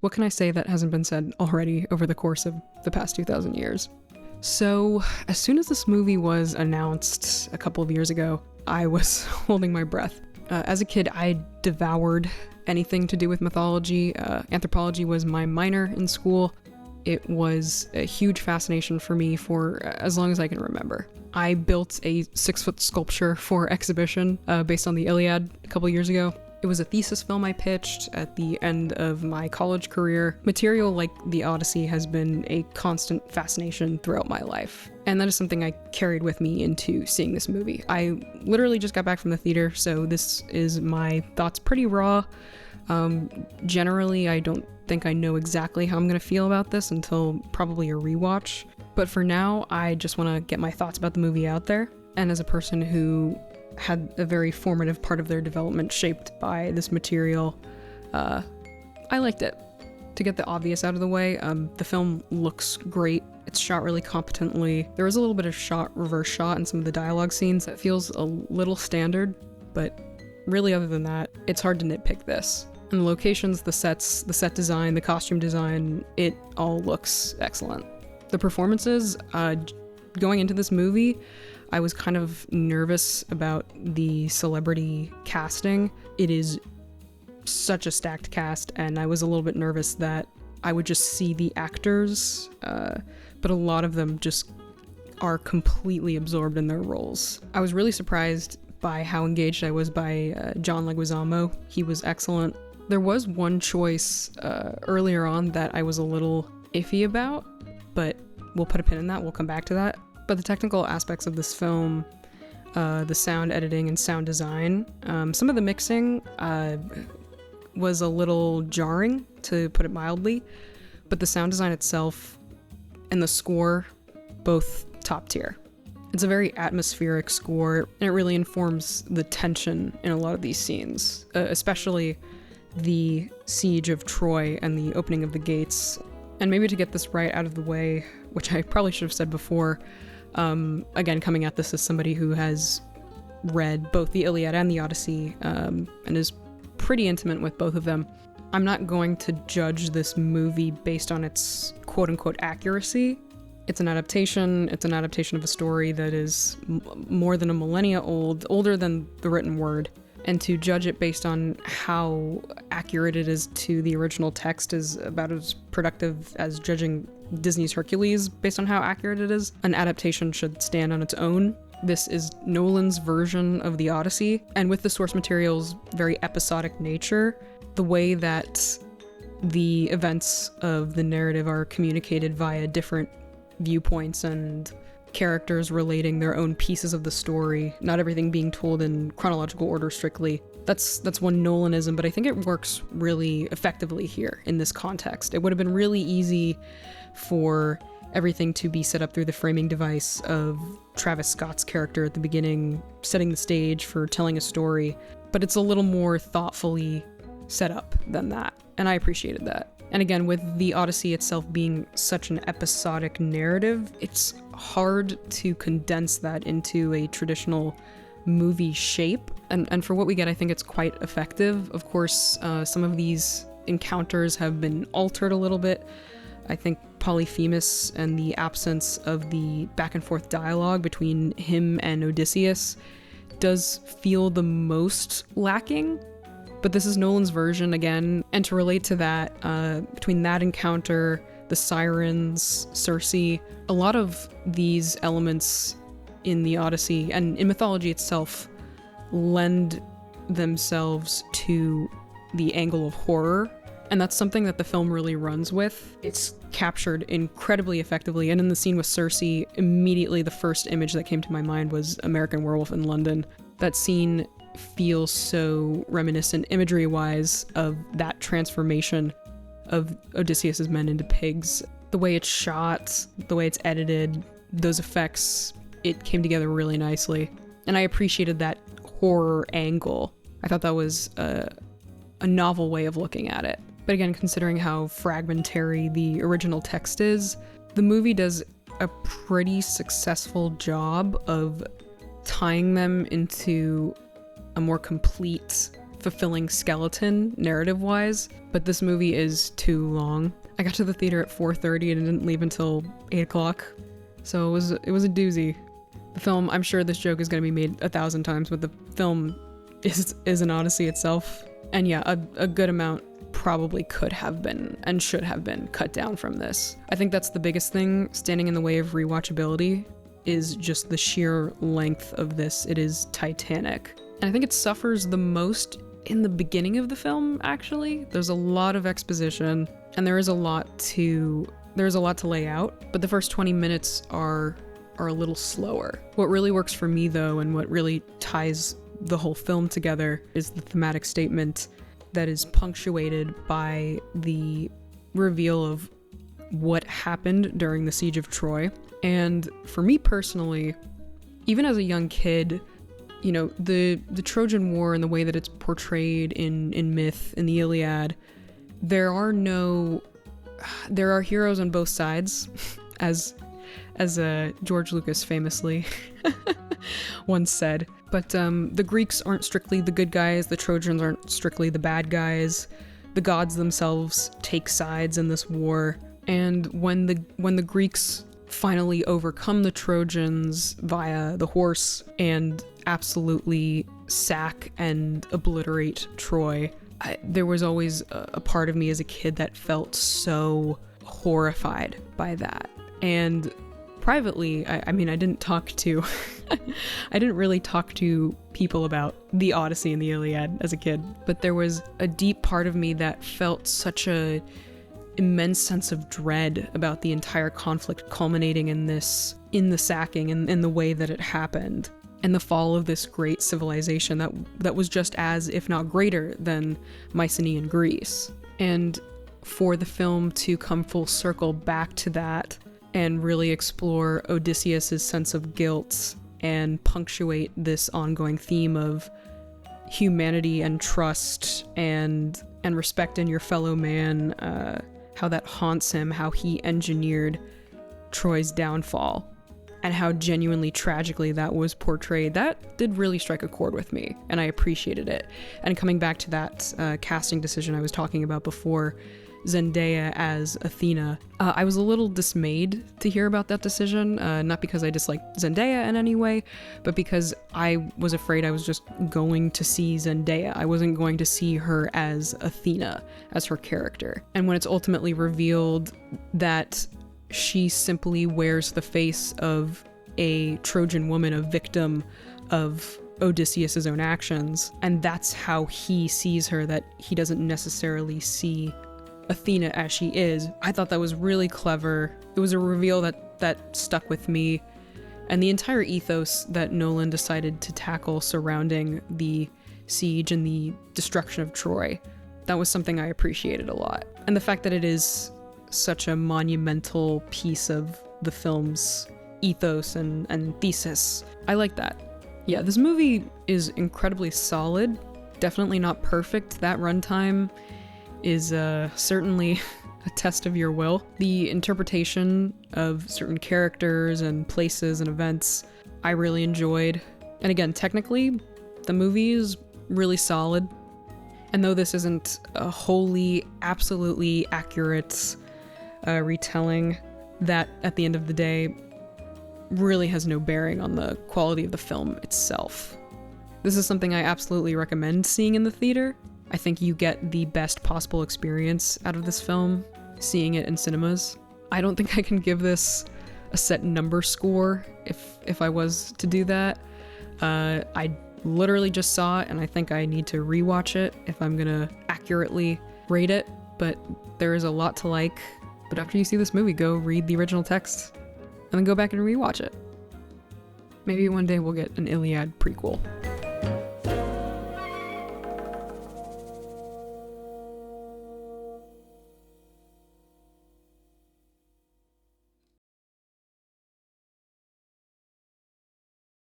What can I say that hasn't been said already over the course of the past 2,000 years? So, as soon as this movie was announced a couple of years ago, I was holding my breath. As a kid, I devoured anything to do with mythology. Anthropology was my minor in school. It was a huge fascination for me for as long as I can remember. I built a 6-foot sculpture for exhibition based on the Iliad a couple years ago. It was a thesis film I pitched at the end of my college career. Material like the Odyssey has been a constant fascination throughout my life, and that is something I carried with me into seeing this movie. I literally just got back from the theater, so this is my thoughts pretty raw. Generally, I don't think I know exactly how I'm going to feel about this until probably a rewatch, but for now, I just want to get my thoughts about the movie out there, and as a person who had a very formative part of their development shaped by this material, I liked it. To get the obvious out of the way, the film looks great. It's shot really competently. There is a little bit of reverse shot in some of the dialogue scenes that feels a little standard, but really other than that, it's hard to nitpick this. And the locations, the sets, the set design, the costume design, it all looks excellent. The performances, going into this movie, I was kind of nervous about the celebrity casting. It is such a stacked cast, and I was a little bit nervous that I would just see the actors, but a lot of them just are completely absorbed in their roles. I was really surprised by how engaged I was by John Leguizamo. He was excellent. There was one choice earlier on that I was a little iffy about, but we'll put a pin in that, we'll come back to that. But the technical aspects of this film, the sound editing and sound design, some of the mixing was a little jarring, to put it mildly, but the sound design itself and the score, both top tier. It's a very atmospheric score, and it really informs the tension in a lot of these scenes, especially the siege of Troy and the opening of the gates. And maybe to get this right out of the way, which I probably should have said before, again, coming at this as somebody who has read both the Iliad and the Odyssey, and is pretty intimate with both of them, I'm not going to judge this movie based on its quote-unquote accuracy. It's an adaptation. It's an adaptation of a story that is more than a millennia old, older than the written word. And to judge it based on how accurate it is to the original text is about as productive as judging Disney's Hercules based on how accurate it is. An adaptation should stand on its own. This is Nolan's version of the Odyssey, and with the source material's very episodic nature, the way that the events of the narrative are communicated via different viewpoints and characters relating their own pieces of the story, not everything being told in chronological order strictly. That's one Nolanism, but I think it works really effectively here in this context. It would have been really easy for everything to be set up through the framing device of Travis Scott's character at the beginning, setting the stage for telling a story, but it's a little more thoughtfully set up than that, and I appreciated that. And again, with the Odyssey itself being such an episodic narrative, it's hard to condense that into a traditional movie shape. And for what we get, I think it's quite effective. Of course, some of these encounters have been altered a little bit. I think Polyphemus and the absence of the back and forth dialogue between him and Odysseus does feel the most lacking. But this is Nolan's version again, and to relate to that, between that encounter, the sirens, Circe, a lot of these elements in the Odyssey and in mythology itself lend themselves to the angle of horror, and that's something that the film really runs with. It's captured incredibly effectively, and in the scene with Circe, immediately the first image that came to my mind was American Werewolf in London. That scene feels so reminiscent imagery-wise of that transformation of Odysseus's men into pigs. The way it's shot, the way it's edited, those effects, it came together really nicely. And I appreciated that horror angle. I thought that was a novel way of looking at it. But again, considering how fragmentary the original text is, the movie does a pretty successful job of tying them into a more complete fulfilling skeleton narrative-wise, but this movie is too long. I got to the theater at 4:30 and didn't leave until 8 o'clock, so it was a doozy. The film, I'm sure this joke is going to be made 1,000 times, but the film is an odyssey itself. And yeah, a good amount probably could have been and should have been cut down from this. I think that's the biggest thing standing in the way of rewatchability is just the sheer length of this. It is titanic. And I think it suffers the most in the beginning of the film, actually. There's a lot of exposition and there's a lot to lay out, but the first 20 minutes are a little slower. What really works for me though, and what really ties the whole film together, is the thematic statement that is punctuated by the reveal of what happened during the Siege of Troy. And for me personally, even as a young kid, you know, the Trojan War and the way that it's portrayed in myth, in the Iliad, there are heroes on both sides, as George Lucas famously once said. But the Greeks aren't strictly the good guys, the Trojans aren't strictly the bad guys. The gods themselves take sides in this war, and when the Greeks finally overcome the Trojans via the horse and absolutely sack and obliterate Troy, there was always a part of me as a kid that felt so horrified by that. And privately, I mean, I didn't really talk to people about the Odyssey and the Iliad as a kid, but there was a deep part of me that felt such a immense sense of dread about the entire conflict culminating in the sacking and in the way that it happened, and the fall of this great civilization that was just as, if not greater, than Mycenaean Greece. And for the film to come full circle back to that and really explore Odysseus' sense of guilt and punctuate this ongoing theme of humanity and trust and respect in your fellow man, how that haunts him, how he engineered Troy's downfall, and how genuinely tragically that was portrayed, that did really strike a chord with me, and I appreciated it. And coming back to that casting decision I was talking about before, Zendaya as Athena, I was a little dismayed to hear about that decision, not because I disliked Zendaya in any way, but because I was afraid I was just going to see Zendaya. I wasn't going to see her as Athena, as her character. And when it's ultimately revealed that she simply wears the face of a Trojan woman, a victim of Odysseus' own actions, and that's how he sees her, that he doesn't necessarily see Athena as she is, I thought that was really clever. It was a reveal that stuck with me, and the entire ethos that Nolan decided to tackle surrounding the siege and the destruction of Troy, that was something I appreciated a lot. And the fact that it is such a monumental piece of the film's ethos and thesis, I like that. Yeah, this movie is incredibly solid, definitely not perfect. That runtime is certainly a test of your will. The interpretation of certain characters and places and events I really enjoyed. And again, technically, the movie is really solid. And though this isn't a wholly, absolutely accurate retelling, that at the end of the day really has no bearing on the quality of the film itself. This is something I absolutely recommend seeing in the theater. I think you get the best possible experience out of this film seeing it in cinemas. I don't think I can give this a set number score if I was to do that. I literally just saw it and I think I need to rewatch it if I'm gonna accurately rate it, but there is a lot to like. But after you see this movie, go read the original text and then go back and rewatch it. Maybe one day we'll get an Iliad prequel.